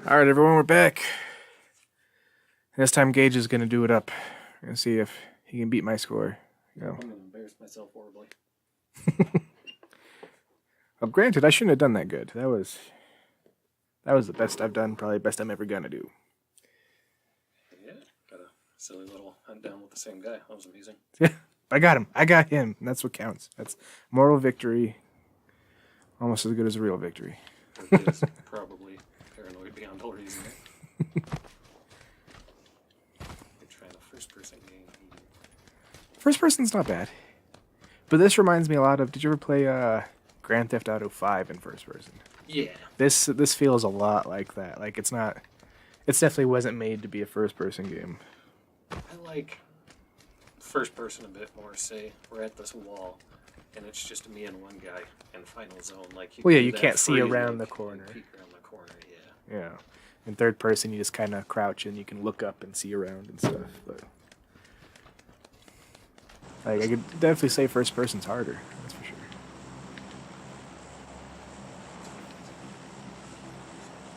All right, everyone, we're back. This time, Gage is going to do it up. We're going to see if he can beat my score. I'm going to embarrass myself horribly. Well, granted, I shouldn't have done that good. That was the best I've done, probably best I'm ever going to do. Yeah, got a silly little hunt down with the same guy. That was amazing. Yeah, I got him. I got him. That's what counts. That's moral victory. Almost as good as a real victory. It is probably paranoid beyond all reason. You're trying a first-person game. First person's not bad. But this reminds me a lot of, did you ever play Grand Theft Auto 5 in first person? Yeah. This feels a lot like that. Like, it definitely wasn't made to be a first person game. I like first person a bit more. Say, we're at this wall, and it's just me and one guy in final zone. Like, You can't see around the corner. Peek around the corner, yeah. Yeah. In third person, you just kind of crouch and you can look up and see around and stuff. But like, I could definitely say first person's harder. That's for sure.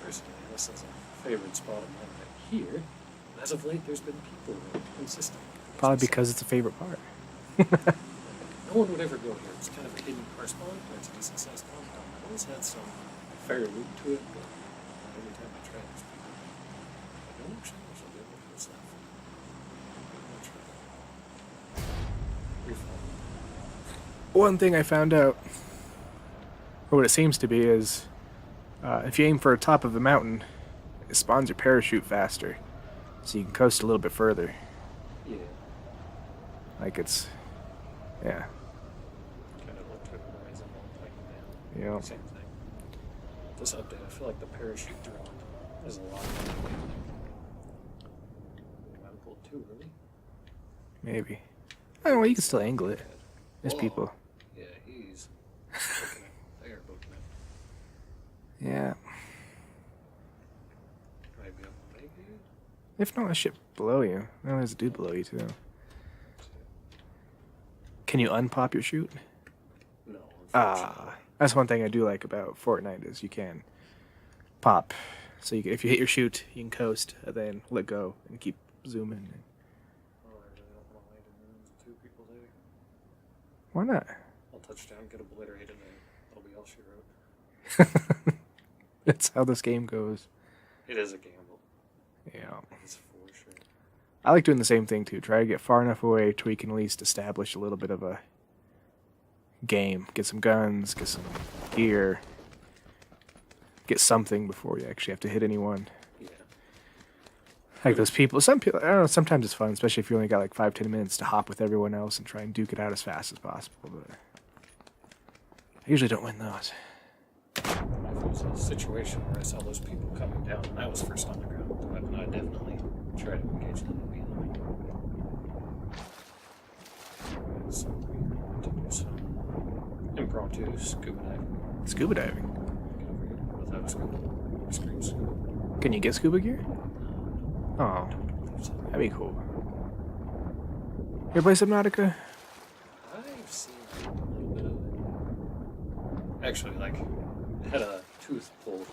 Personally, this is a favorite spot of mine right here. As of late, there's been people who are consistent. Probably because it's a favorite part. No one would ever go here. It's kind of a hidden car spawn, but it's a decent sized compound. It always had some fair loot to it, but every time I try it, there's people. I don't actually know if I'll be able to pull stuff. One thing I found out, or what it seems to be, is if you aim for the top of the mountain, it spawns your parachute faster, so you can coast a little bit further. Yeah. Like it's, yeah. Kind of looked at Horizon like Yeah. same thing. This update, I feel like the parachute drone is a lot. I pulled too early. Maybe. I don't know, you can still angle it. There's Whoa. people. Yeah, he's booking it. They are booking it. Yeah. Might be able to make it. If not, a ship below you. No, there's a dude below you too. Can you unpop your chute? No, Ah, that's one thing I do like about Fortnite is you can pop. So you can, if you hit your chute, you can coast and then let go and keep zooming. Oh, I really don't want to land in rooms with two people there. Why not? I'll touch down, get obliterated, and that'll be all she wrote. That's how this game goes. It is a gamble. Yeah. It's for sure. I like doing the same thing too. Try to get far enough away to where you can at least establish a little bit of a game. Get some guns, get some gear, get something before you actually have to hit anyone. Yeah. Like those people. Some people, I don't know. Sometimes it's fun, especially if you only got like 5-10 minutes to hop with everyone else and try and duke it out as fast as possible. But I usually don't win those. If it was a situation where I saw those people coming down and I was first on the ground with the weapon, I'd definitely try to engage them immediately. So we want to do some impromptu scuba diving. Scuba diving. Get over here without scuba. Scream scuba. Can you get scuba gear? Oh, So that'd be cool. You ever play Subnautica? I've seen a little bit of it. Actually, like, had a tooth pulled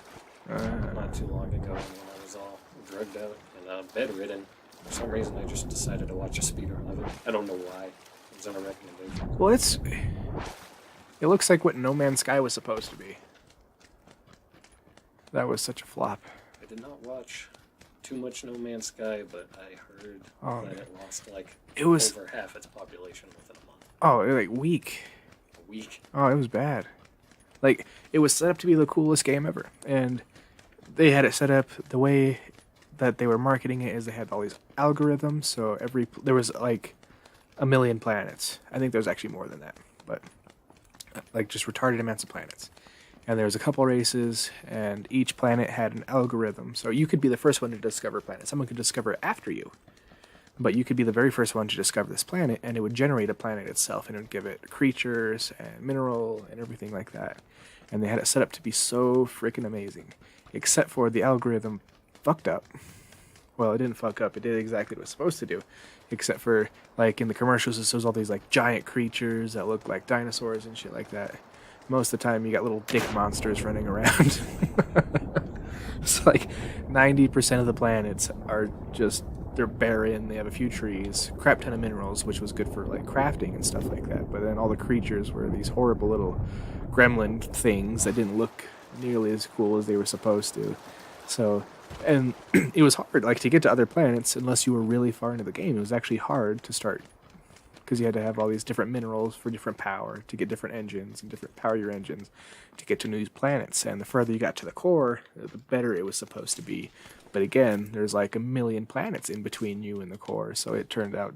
not too long ago when I was all drugged out and bedridden. For some reason, I just decided to watch a speedrun of it. I don't know why. It was on a recommendation. Well, it looks like what No Man's Sky was supposed to be. That was such a flop. I did not watch too much No Man's Sky, but I heard that it lost like over half its population within a month. Oh, like weak. A week. Oh, it was bad. Like, it was set up to be the coolest game ever. And they had it set up the way that they were marketing it is they had all these algorithms. So there was like 1 million planets. I think there's actually more than that. But like just retarded amounts of planets. And there was a couple races, and each planet had an algorithm. So you could be the first one to discover a planet. Someone could discover it after you. But you could be the very first one to discover this planet, and it would generate a planet itself, and it would give it creatures and mineral and everything like that. And they had it set up to be so freaking amazing, except for the algorithm fucked up. Well, it didn't fuck up. It did exactly what it was supposed to do, except for, like, in the commercials, it shows all these, like, giant creatures that look like dinosaurs and shit like that. Most of the time, you got little dick monsters running around. It's like, 90% of the planets are just they're barren. They have a few trees, crap ton of minerals, which was good for like crafting and stuff like that. But then all the creatures were these horrible little gremlin things that didn't look nearly as cool as they were supposed to. So, and it was hard, like to get to other planets unless you were really far into the game. It was actually hard to start because you had to have all these different minerals for different power to get different engines and different power your engines to get to new planets. And the further you got to the core, the better it was supposed to be. But again, there's like a million planets in between you and the core, so it turned out.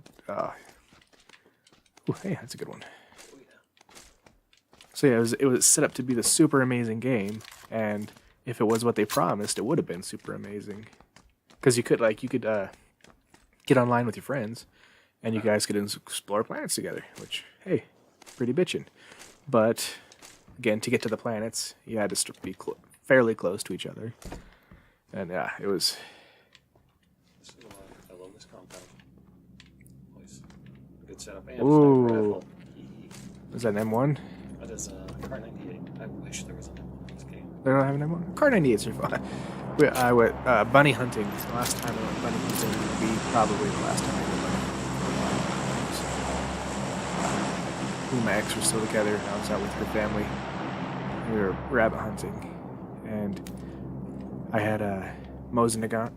Ooh, hey, that's a good one. So yeah, it was set up to be the super amazing game, and if it was what they promised, it would have been super amazing. Because you could get online with your friends, and you guys could explore planets together, which, hey, pretty bitchin'. But, again, to get to the planets, you had to be fairly close to each other. And, yeah, it was... I love this compound. Always a good setup. And ooh. Is that an M1? That is a Car 98. I wish there was an M1 in this game. They don't have an M1? Car 98s are fun. I went bunny hunting. The last time I went bunny hunting would be probably the last time I went bunny hunting. Me and my ex were still together, and I was out with her family. We were rabbit hunting, and I had a Mosin-Nagant,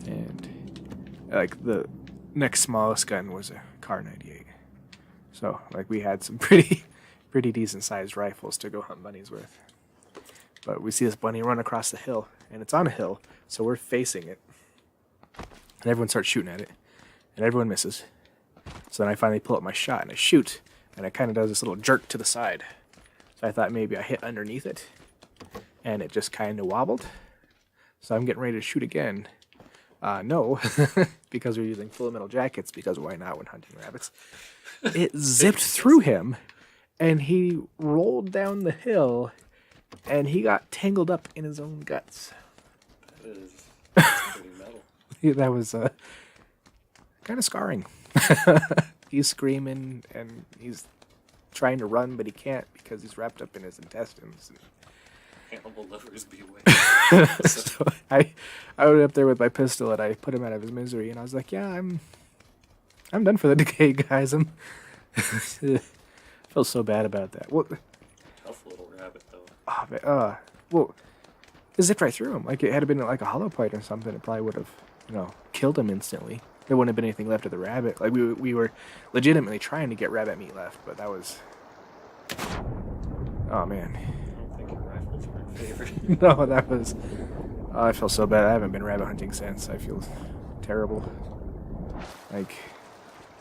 and like the next smallest gun was a Car 98. So like we had some pretty decent sized rifles to go hunt bunnies with. But we see this bunny run across the hill, and it's on a hill, so we're facing it, and everyone starts shooting at it, and everyone misses. So then I finally pull up my shot and I shoot. And it kind of does this little jerk to the side. So I thought maybe I hit underneath it. And it just kind of wobbled. So I'm getting ready to shoot again. No, because we're using full metal jackets, because why not when hunting rabbits? It zipped through him, and he rolled down the hill, and he got tangled up in his own guts. That's pretty metal. That was kind of scarring. He's screaming, and he's trying to run, but he can't because he's wrapped up in his intestines. Animal lovers beware. So I went up there with my pistol, and I put him out of his misery, and I was like, yeah, I'm done for the day, guys. I felt so bad about that. Well, tough little rabbit, though. Oh, man, well, it zipped right through him. Like, it had been like a hollow point or something, it probably would have, killed him instantly. There wouldn't have been anything left of the rabbit. Like, we were legitimately trying to get rabbit meat left, but that was... Oh, man. I don't think your rifles were in favor. No, that was... Oh, I feel so bad. I haven't been rabbit hunting since. I feel terrible. Like,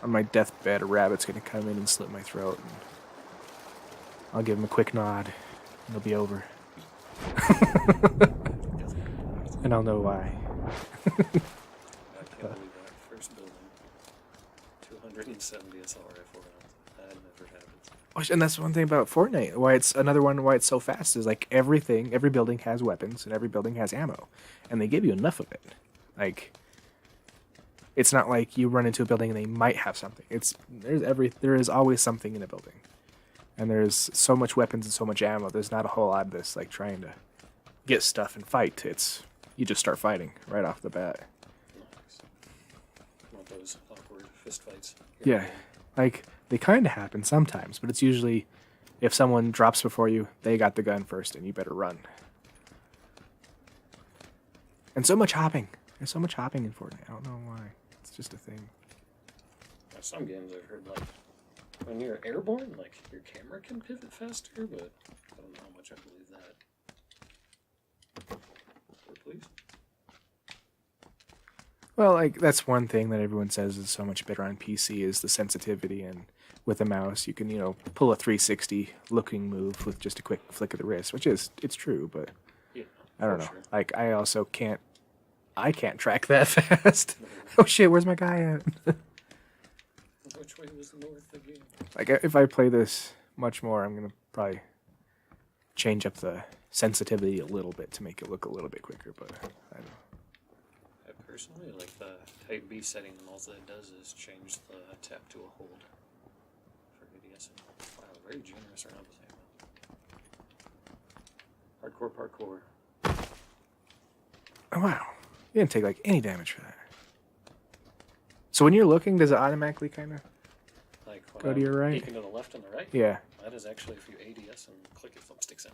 on my deathbed, a rabbit's gonna come in and slit my throat, and I'll give him a quick nod, and it'll be over. And I'll know why. I can't believe that. First building. 270 assault rifle rounds. That never happens. And that's one thing about Fortnite. Why it's so fast is like every building has weapons and every building has ammo, and they give you enough of it. Like, it's not like you run into a building and they might have something. There is always something in a building, and there's so much weapons and so much ammo. There's not a whole lot of this like trying to get stuff and fight. You just start fighting right off the bat. Nice. Want those awkward fist fights? Yeah, like they kind of happen sometimes, but it's usually if someone drops before you, they got the gun first, and you better run. And so much hopping. There's so much hopping in Fortnite. I don't know why. It's just a thing. Some games I've heard, like, when you're airborne, like, your camera can pivot faster, but I don't know how much I believe that. Please? Well, like, that's one thing that everyone says is so much better on PC is the sensitivity, and with a mouse you can, pull a 360 looking move with just a quick flick of the wrist, it's true, but Yeah, I don't know. sure. Like, I can't track that fast. Oh shit, where's my guy at? Which way was north again? Like, if I play this much more, I'm gonna probably change up the sensitivity a little bit to make it look a little bit quicker, but I don't know. I personally like the Type B setting, and all that does is change the tap to a hold for ADS. Wow, very generous around the same. Hardcore parkour. Oh, wow. You didn't take like any damage for that. So when you're looking, does it automatically kind of Like when go to I'm your right? peeking to the left and the right? Yeah. That is actually if you ADS and click your thumbsticks in.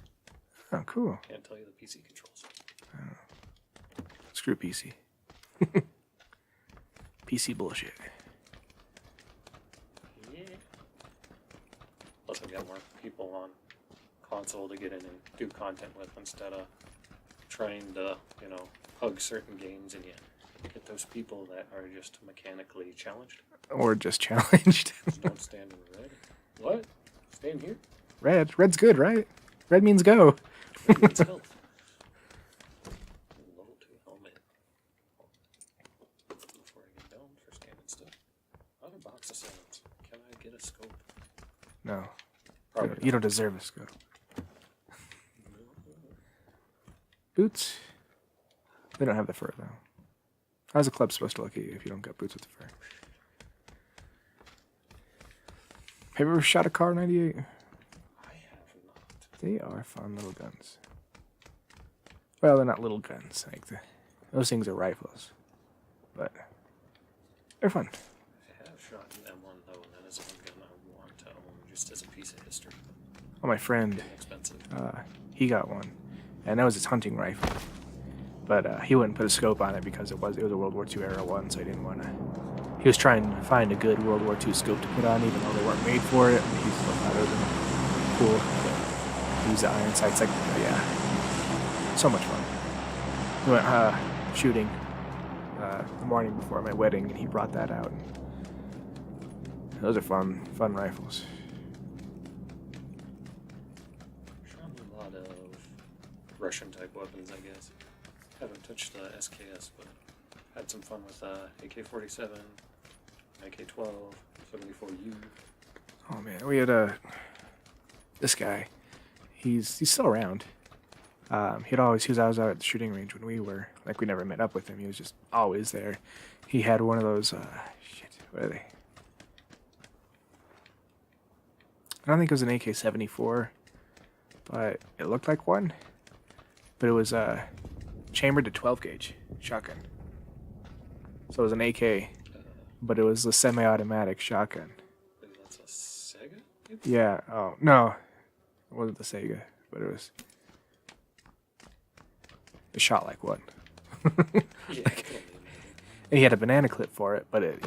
Oh, cool. Can't tell you the PC controls. Screw PC. PC bullshit. Yeah. Plus, I've got more people on console to get in and do content with instead of trying to, you know, hug certain games and you get those people that are just mechanically challenged. Or just challenged. Just don't stand in red. What? Stand here? Red. Red's good, right? Red means go. Red means health. Level 2 helmet. Before I get down for standing still. Other box assailants. Can I get a scope? No. Probably You don't deserve a scope. Boots. They don't have the fur, though. How's a club supposed to look at you if you don't got boots with the fur? Have you ever shot a car 98? I have not. They are fun little guns. Well, they're not little guns. Like those things are rifles. But they're fun. I have shot an M1 though, and that is one gun I want to own just as a piece of history. Well, my friend, Expensive. he got one. And that was his hunting rifle. But he wouldn't put a scope on it because it was a World War II era one, so he didn't want to. He was trying to find a good World War II scope to put on, even though they weren't made for it. He still thought it was cool to use the iron sights. Like, yeah, so much fun. We went shooting the morning before my wedding, and he brought that out. Those are fun rifles. Shot a lot of Russian type weapons, I guess. Haven't touched the SKS, but had some fun with AK-47, AK-12, 74U. Oh man, we had this guy. He's still around. He was always out at the shooting range when we were. Like, we never met up with him. He was just always there. He had one of those what are they? I don't think it was an AK-74, but it looked like one. But it was chambered to 12 gauge shotgun. So it was an AK, but it was a semi-automatic shotgun. I believe that's a Sega? Maybe? Yeah. Oh no, it wasn't the Sega, but it was. It shot like one. Yeah, And he had a banana clip for it, but it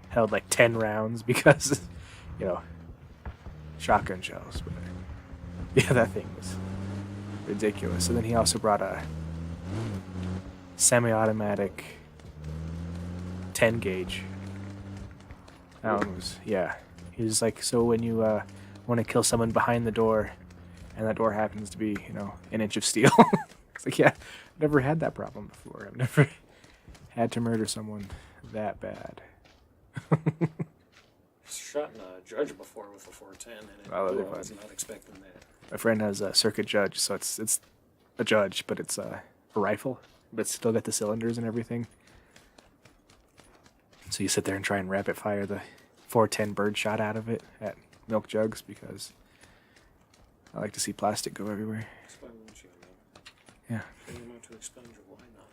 held like 10 rounds because shotgun shells. But yeah, that thing was ridiculous. And then he also brought a semi-automatic 10 gauge. That one was, yeah. He was like, so when you want to kill someone behind the door, and that door happens to be, an inch of steel. It's like, yeah, never had that problem before. I've never had to murder someone that bad. Shot in a Judge before with a 410, and I was not expecting that. My friend has a circuit Judge, so it's a Judge, but it's a rifle, but it's still got the cylinders and everything. So you sit there and try and rapid fire the 410 bird shot out of it at milk jugs because I like to see plastic go everywhere. That's why wouldn't you know? Yeah. If you want to expunge, why not?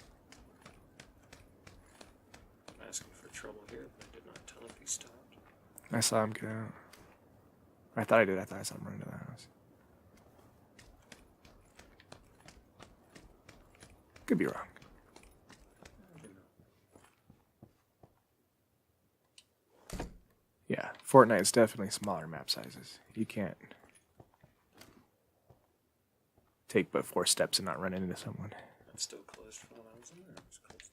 I'm asking for trouble here, but I did not tell if he stopped. I saw him get out. I thought I did. I thought I saw him run into the house. Could be wrong. Yeah, Fortnite's definitely smaller map sizes. You can't take but 4 steps and not run into someone. That's still closed from when I was in there. It was closed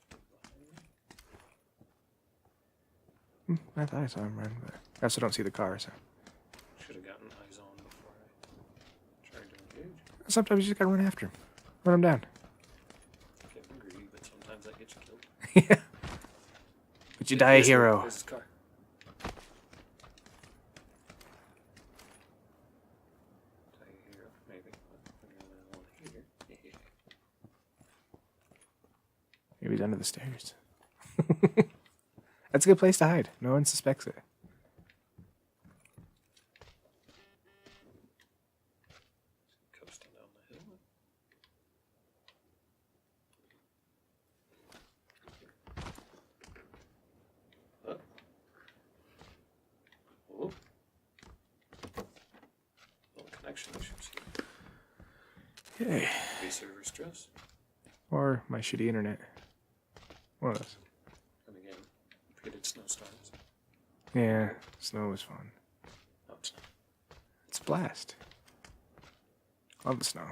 behind me. I thought I saw him run, but I also don't see the car, so. Should have gotten eyes on before I tried to engage. Sometimes you just gotta run after him. Run him down. Getting greedy, but sometimes that gets you killed. Yeah. But you die a hero. There's his car. Die a hero, maybe. Maybe he's under the stairs. That's a good place to hide. No one suspects it. Coasting down the hill. Okay. Be server stress. Or my shitty internet. One of those. And again, predicted snowstorms. Yeah, snow was fun. No, it's not. It's a blast. Love the snow.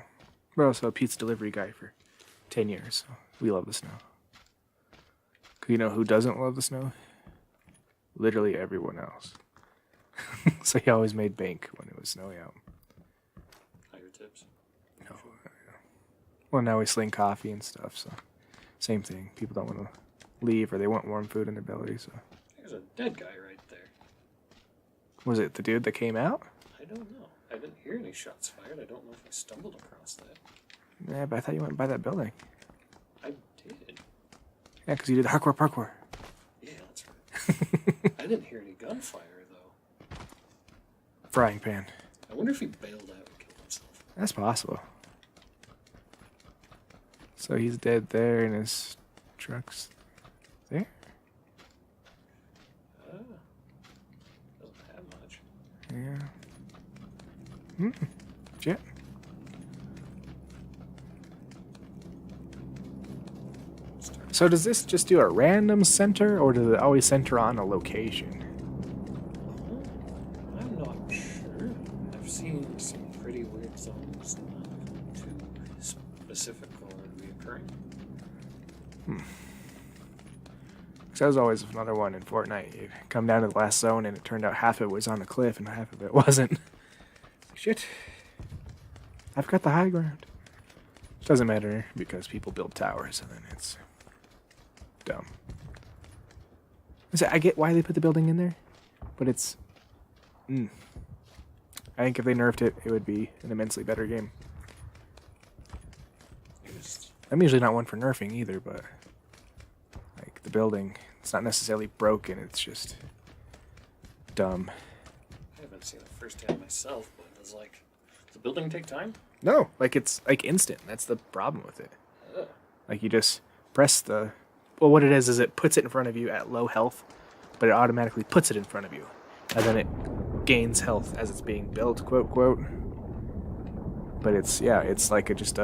We're also a pizza delivery guy for 10 years, so we love the snow. 'Cause you know who doesn't love the snow? Literally everyone else. So he always made bank when it was snowy out. Higher tips. No. Well, now we sling coffee and stuff, so same thing. People don't want to leave or they want warm food in their belly, so. There's a dead guy right there. Was it the dude that came out? I don't know. I didn't hear any shots fired. I don't know if I stumbled across that. Yeah, but I thought you went by that building. I did. Yeah, because you did parkour. Yeah, that's right. I didn't hear any gunfire, though. Frying pan. I wonder if he bailed out and killed himself. That's possible. So he's dead there and his truck's there? Doesn't have much. Yeah. Shit. So does this just do a random center, or does it always center on a location? I'm not sure. I've seen some pretty weird zones, not too specific or reoccurring. Because that was always another one in Fortnite. You'd come down to the last zone, and it turned out half of it was on a cliff, and half of it wasn't. Shit. I've got the high ground. Doesn't matter, because people build towers, and then it's dumb. I get why they put the building in there, but it's... I think if they nerfed it, it would be an immensely better game. I'm usually not one for nerfing either, but... like, the building, it's not necessarily broken, it's just... dumb. I haven't seen it firsthand myself, but does the building take time? No, like, it's, like, instant. That's the problem with it. Like, you just press the... well, what it is it puts it in front of you at low health, but it automatically puts it in front of you. And then it gains health as it's being built, quote, quote. But it's, yeah, it's like you just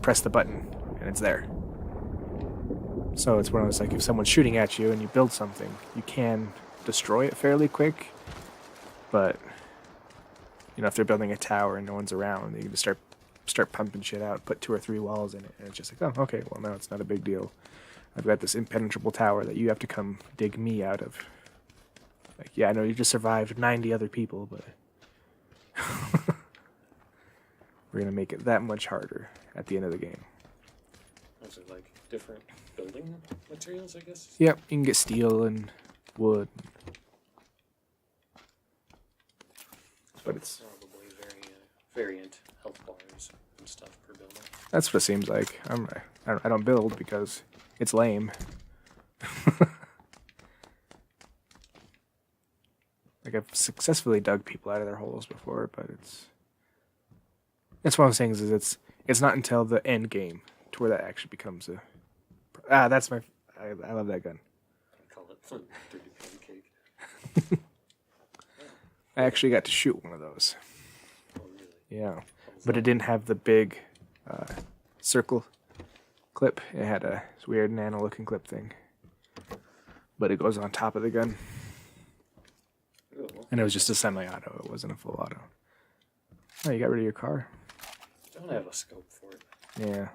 press the button, and it's there. So it's one of those, like, if someone's shooting at you and you build something, you can destroy it fairly quick, but, you know, if they're building a tower and no one's around, you can just start pumping shit out, put 2 or 3 walls in it, and it's just like, oh, okay, well, now it's not a big deal. I've got this impenetrable tower that you have to come dig me out of. Like, yeah, I know you just survived 90 other people, but we're going to make it that much harder at the end of the game. Those are like different building materials, I guess? Yep, you can get steel and wood. But it's probably variant health bars and stuff per building. That's what it seems like. I don't build because it's lame. Like, I've successfully dug people out of their holes before, but that's what I'm saying is it's not until the end game to where that actually becomes a... that's my... I love that gun. I call it 30 pancake. I actually got to shoot one of those. Oh, really? Yeah. But it didn't have the big circle clip. It had a weird nano-looking clip thing. But it goes on top of the gun. Cool. And it was just a semi-auto. It wasn't a full auto. Oh, you got rid of your car? Don't have a scope for it. Yeah.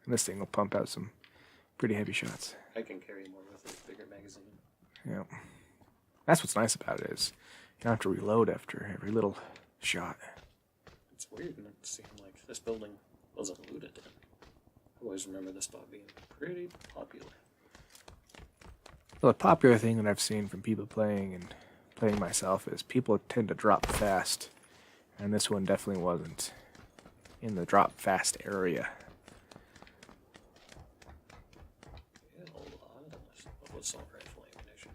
And this thing will pump out some pretty heavy shots. I can carry more with a bigger magazine. Yeah. That's what's nice about it is you don't have to reload after every little shot. It's weird and it seemed like this building wasn't looted. I always remember this spot being pretty popular. Well, a popular thing that I've seen from people playing and playing myself is people tend to drop fast. And this one definitely wasn't in the drop fast area. Yeah, a lot of assault rifle ammunition.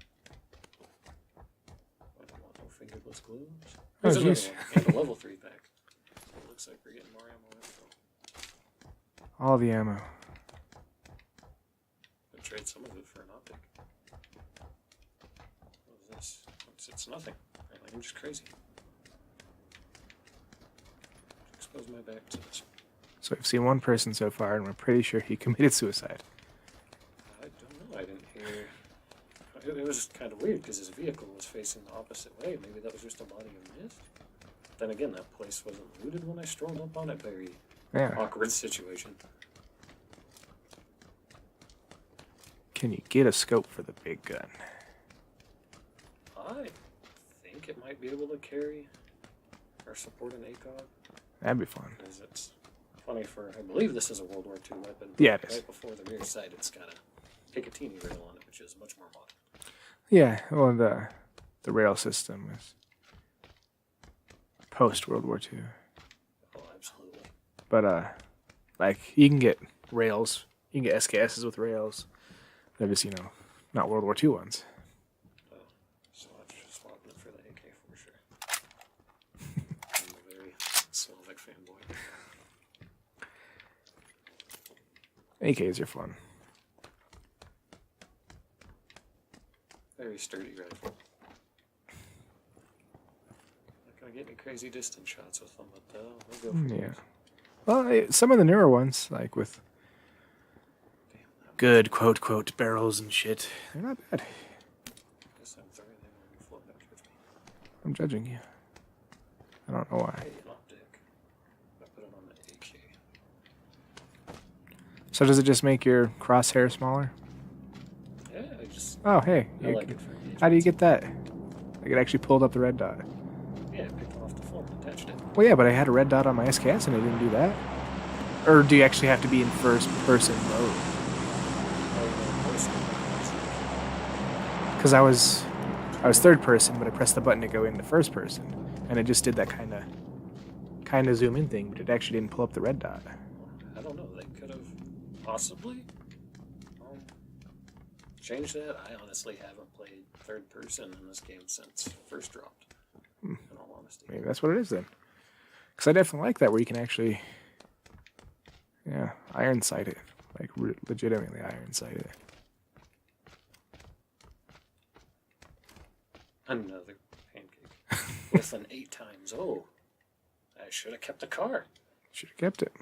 I don't want no fingerless gloves. Oh, There's another jeez. one, and a level 3 pack. It looks like we're getting more ammo info. All the ammo. I'd trade some of it for an optic. What is this? It's nothing. I'm just crazy. Expose my back to this. So I've seen one person so far, and we're pretty sure he committed suicide. I don't know. I didn't hear. It was just kind of weird because his vehicle was facing the opposite way. Maybe that was just a body of mist. Then again, that place wasn't looted when I strolled up on it. Very awkward situation. Can you get a scope for the big gun? I think it might be able to carry or support an ACOG. That'd be fun. Because it's funny for, I believe this is a World War II weapon. Yeah, it is. Right before the rear sight, it's got a Picatinny rail on it, which is much more modern. Yeah, well, the rail system is post World War II. Oh, absolutely. But like you can get rails, you can get SKSs with rails. They're just not World War II ones. Oh, so I'm just swapping it for the AK for sure. I'm a very Slavic fanboy. AKs are fun. Very sturdy rifle. Not gonna get any crazy distance shots with them, but they'll go for Yeah. Well, some of the newer ones, like with good quote barrels and shit, they're not bad. Guess I'm throwing them on the floor. Don't judge me. I'm judging you. I don't know why. Hey, an optic. I put it on the AK. So does it just make your crosshair smaller? Yeah, I just. Oh, hey. I like it for engagement. How do you get that? Like it actually pulled up the red dot. Yeah, I picked it off the floor and attached it. Well, yeah, but I had a red dot on my SKS and it didn't do that. Or do you actually have to be in first person mode? Because I was third person, but I pressed the button to go into first person, and it just did that kind of zoom in thing, but it actually didn't pull up the red dot. I don't know. They could have possibly changed that. I honestly haven't played third person in this game since first dropped. In all honesty, Maybe that's what it is then. Because I definitely like that where you can actually, iron sight it, like legitimately iron sight it. Another pancake with an 8 times. Oh, I should have kept the car. Should have kept it.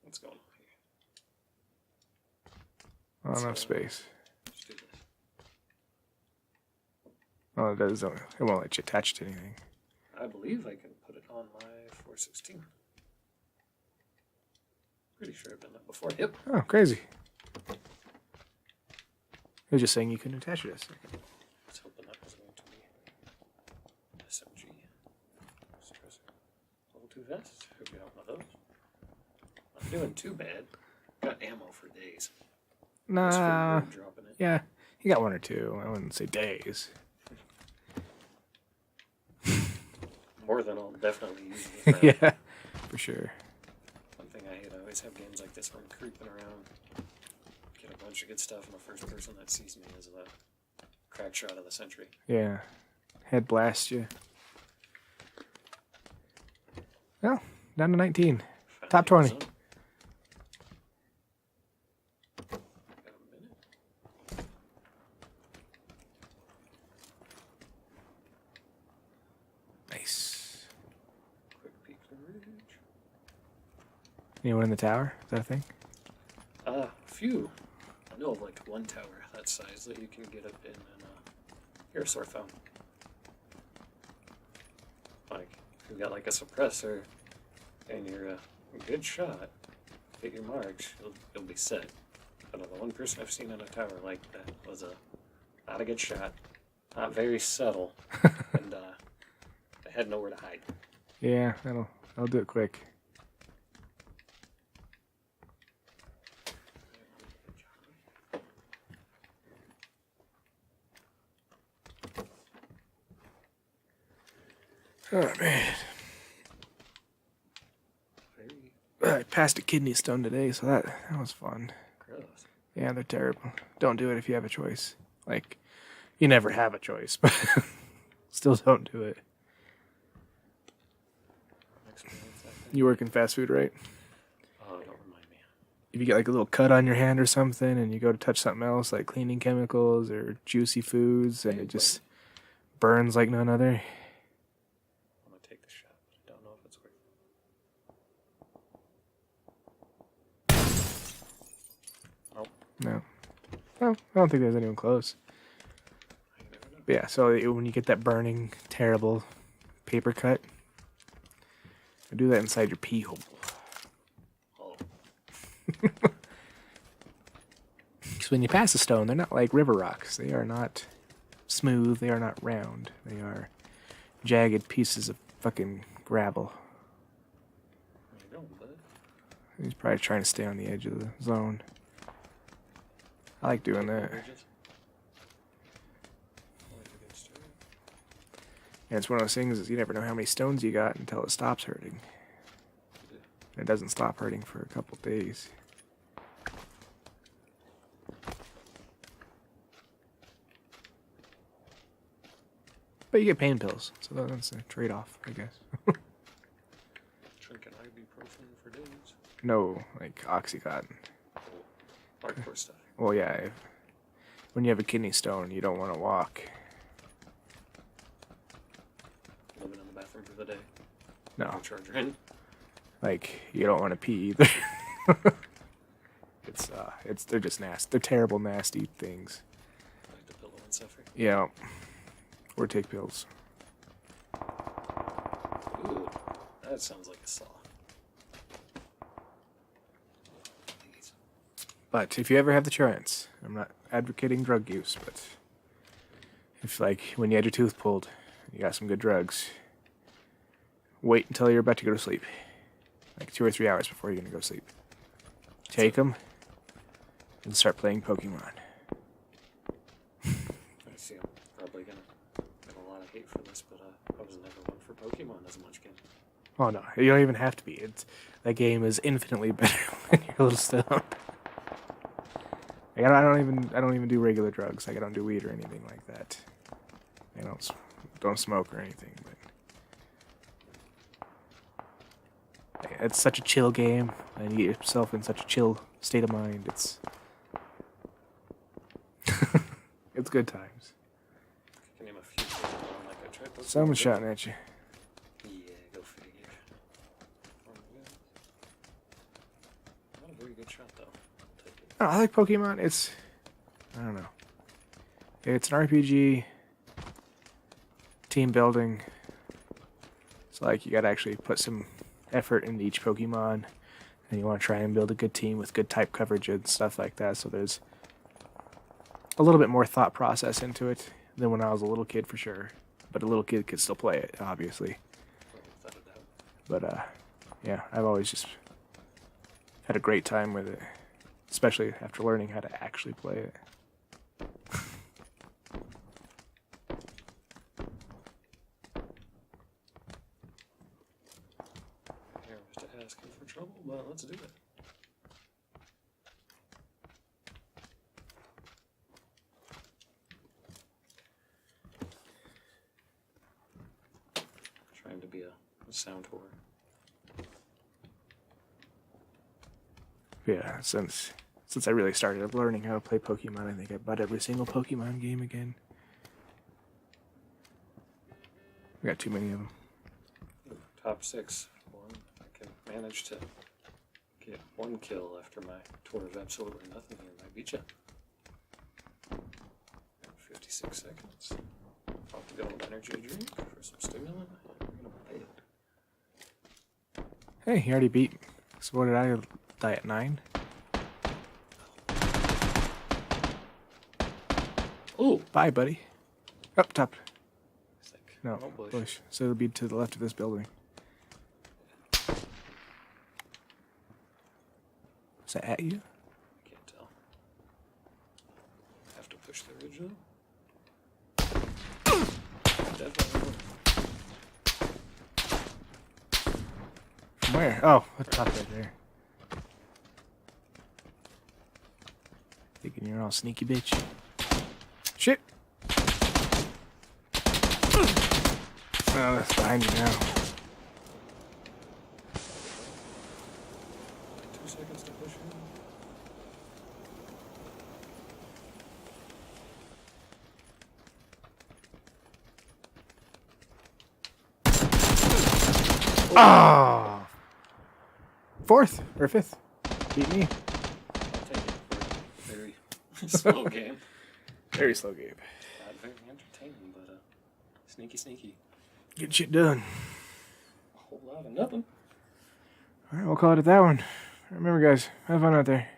What's going on here? Not enough space. Let's do this. Oh, it does. It won't let you attach to anything. I believe I can put it on my 416. Pretty sure I've done that before. Yep. Oh, crazy. I was just saying you couldn't attach it. I was hoping that was going to be SMG. Suppressor. Level 2 vest. Hope you have one of those. Not doing too bad. Got ammo for days. Nah. Dropping it. Yeah, you got one or two. I wouldn't say days. More than I'll definitely use it. Yeah, for sure. One thing I hate, I always have games like this where I'm creeping around, get a bunch of good stuff, and the first person that sees me is the crack shot of the century. Yeah, head blast you. Well, down to 19. Top 20. Got a minute. Nice. Quick peek to the ridge. Anyone in the tower? Is that a thing? A few. I know of like one tower that size that you can get up in, and here a sword fountain. Like, if you've got like a suppressor and you're a good shot, hit your marks, you'll be set. But the one person I've seen in a tower like that was not a good shot, not very subtle, and they had nowhere to hide. Yeah, I'll do it quick. Oh man. I passed a kidney stone today, so that was fun. Gross. Yeah, they're terrible. Don't do it if you have a choice. Like, you never have a choice, but still don't do it. You work in fast food, right? Oh, don't remind me. If you get like a little cut on your hand or something and you go to touch something else like cleaning chemicals or juicy foods and it just burns like none other. I'm gonna take the shot, but I don't know if it's worth it. No. Well, I don't think there's anyone close. But yeah, so when you get that burning, terrible paper cut, do that inside your pee hole. Oh. Because when you pass a stone, they're not like river rocks. They are not smooth. They are not round. They are jagged pieces of fucking gravel. Where you going, bud? He's probably trying to stay on the edge of the zone. I like doing that. And it's one of those things is you never know how many stones you got until it stops hurting. And it doesn't stop hurting for a couple days. But you get pain pills, so that's a trade-off, I guess. Drinking ibuprofen for days. No, like Oxycontin. Oh, hardcore stuff. Well, yeah, when you have a kidney stone, you don't want to walk. Living in the bathroom for the day. No, No charger in. like you don't want to pee either. They're just nasty. They're terrible, nasty things. Like the pillow and stuff. Yeah, or take pills. Ooh, that sounds like a saw. But if you ever have the chance, I'm not advocating drug use, but if like when you had your tooth pulled, you got some good drugs, wait until you're about to go to sleep, like 2 or 3 hours before you're gonna go to sleep. Take them and start playing Pokemon. I see I'm probably gonna get a lot of hate for this, but I was never one for Pokemon as much, kid. Oh no, you don't even have to be. That game is infinitely better when you're a little stoned. Like, I don't even do regular drugs. Like I don't do weed or anything like that. I don't smoke or anything. But it's such a chill game, and you get yourself in such a chill state of mind. It's it's good times. I can name a few Pokemon like I tried Pokemon. Someone's shouting at you. Yeah, go figure. Not a very good shot though. I'll take it. Oh, I like Pokemon. I don't know. It's an RPG, team building. It's like you gotta actually put some effort into each Pokemon, and you want to try and build a good team with good type coverage and stuff like that. So there's a little bit more thought process into it than when I was a little kid, for sure. But a little kid could still play it, obviously. Without a doubt. But yeah, I've always just had a great time with it, especially after learning how to actually play it. Here, just asking for trouble, but let's do it. Trying to be a sound whore. Yeah, since I really started learning how to play Pokemon, I think I bought every single Pokemon game again. We got too many of them. Ooh, top 6. One, I can manage to get 1 kill after my tour of absolutely nothing here. I beat you. 56 seconds. Off to go with energy drink for some stimulant. We're gonna play it. Hey, he already beat. So what did I die at 9? Oh, Bye, buddy. Up top. sick. No, Oh, bush. bush. So it'll be to the left of this building. Is that at you? Can't tell. Have to push the ridge though. Definitely. From where? Oh, up top right there. Thinking you're all sneaky bitch. Shit! Oh, that's behind you now. 2 seconds to push in. Oh! 4th or 5th. Beat me. I'll take it for very Slow game. Very slow game. Not very entertaining, but sneaky, sneaky. Get shit done. A whole lot of nothing. All right, we'll call it at that one. Remember, guys, have fun out there.